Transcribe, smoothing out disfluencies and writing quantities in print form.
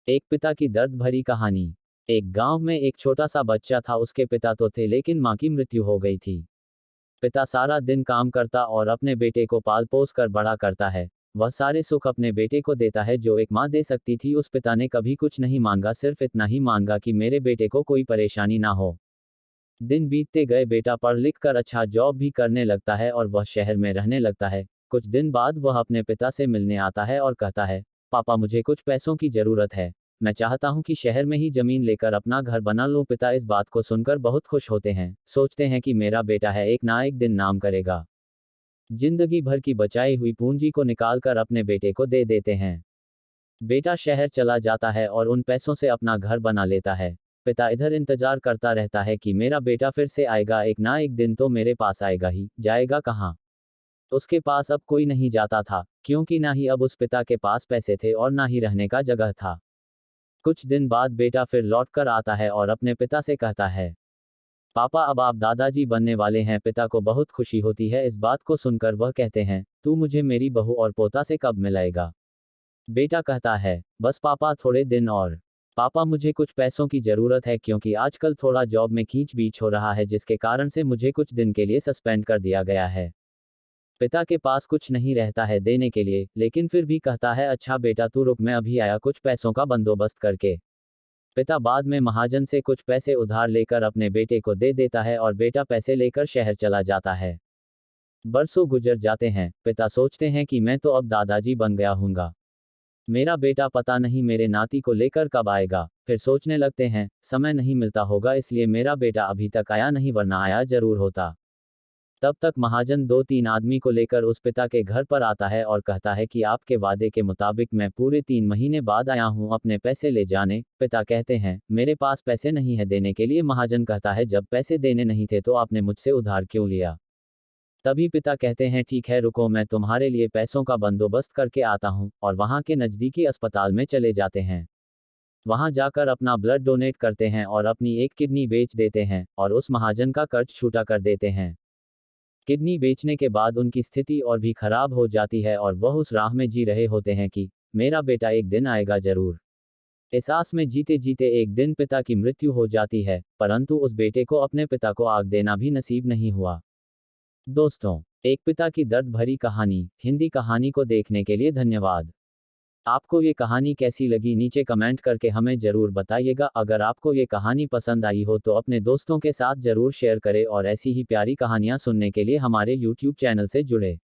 एक पिता की दर्द भरी कहानी। एक गांव में एक छोटा सा बच्चा था। उसके पिता तो थे लेकिन मां की मृत्यु हो गई थी। पिता सारा दिन काम करता और अपने बेटे को पाल पोस कर बड़ा करता है। वह सारे सुख अपने बेटे को देता है जो एक मां दे सकती थी। उस पिता ने कभी कुछ नहीं मांगा, सिर्फ इतना ही मांगा कि मेरे बेटे को कोई परेशानी ना हो। दिन बीतते गए, बेटा पढ़ लिख कर अच्छा जॉब भी करने लगता है और वह शहर में रहने लगता है। कुछ दिन बाद वह अपने पिता से मिलने आता है और कहता है, पापा मुझे कुछ पैसों की जरूरत है। मैं चाहता हूं कि शहर में ही जमीन लेकर अपना घर बना लूं। पिता इस बात को सुनकर बहुत खुश होते हैं, सोचते हैं कि मेरा बेटा है, एक ना एक दिन नाम करेगा। जिंदगी भर की बचाई हुई पूंजी को निकालकर अपने बेटे को दे देते हैं। बेटा शहर चला जाता है और उन पैसों से अपना घर बना लेता है। पिता इधर इंतजार करता रहता है कि मेरा बेटा फिर से आएगा, एक ना एक दिन तो मेरे पास आएगा ही। जाएगा कहाँ? उसके पास अब कोई नहीं जाता था, क्योंकि ना ही अब उस पिता के पास पैसे थे और ना ही रहने का जगह था। कुछ दिन बाद बेटा फिर लौट कर आता है और अपने पिता से कहता है, पापा अब आप दादाजी बनने वाले हैं। पिता को बहुत खुशी होती है इस बात को सुनकर। वह कहते हैं, तू मुझे मेरी बहू और पोता से कब मिलाएगा? बेटा कहता है, बस पापा थोड़े दिन और। पापा मुझे कुछ पैसों की जरूरत है, क्योंकि आजकल थोड़ा जॉब में खींच बीच हो रहा है, जिसके कारण से मुझे कुछ दिन के लिए सस्पेंड कर दिया गया है। पिता के पास कुछ नहीं रहता है देने के लिए, लेकिन फिर भी कहता है, अच्छा बेटा तू रुक, मैं अभी आया कुछ पैसों का बंदोबस्त करके। पिता बाद में महाजन से कुछ पैसे उधार लेकर अपने बेटे को दे देता है और बेटा पैसे लेकर शहर चला जाता है। बरसों गुजर जाते हैं। पिता सोचते हैं कि मैं तो अब दादाजी बन गया हूँगा, मेरा बेटा पता नहीं मेरे नाती को लेकर कब आएगा। फिर सोचने लगते हैं, समय नहीं मिलता होगा इसलिए मेरा बेटा अभी तक आया नहीं, वरना आया जरूर होता। तब तक महाजन 2-3 आदमी को लेकर उस पिता के घर पर आता है और कहता है कि आपके वादे के मुताबिक मैं पूरे 3 महीने बाद आया हूं, अपने पैसे ले जाने। पिता कहते हैं, मेरे पास पैसे नहीं है देने के लिए। महाजन कहता है, जब पैसे देने नहीं थे तो आपने मुझसे उधार क्यों लिया? तभी पिता कहते हैं, ठीक है रुको, मैं तुम्हारे लिए पैसों का बंदोबस्त करके आता हूं। और वहां के नजदीकी अस्पताल में चले जाते हैं। वहां जाकर अपना ब्लड डोनेट करते हैं और अपनी एक किडनी बेच देते हैं और उस महाजन का कर्ज छूटा कर देते हैं। किडनी बेचने के बाद उनकी स्थिति और भी खराब हो जाती है और वह उस राह में जी रहे होते हैं कि मेरा बेटा एक दिन आएगा जरूर। इस आस में जीते जीते एक दिन पिता की मृत्यु हो जाती है, परंतु उस बेटे को अपने पिता को आग देना भी नसीब नहीं हुआ। दोस्तों, एक पिता की दर्द भरी कहानी हिंदी कहानी को देखने के लिए धन्यवाद। आपको ये कहानी कैसी लगी नीचे कमेंट करके हमें जरूर बताइएगा। अगर आपको ये कहानी पसंद आई हो तो अपने दोस्तों के साथ जरूर शेयर करें और ऐसी ही प्यारी कहानियां सुनने के लिए हमारे YouTube चैनल से जुड़े।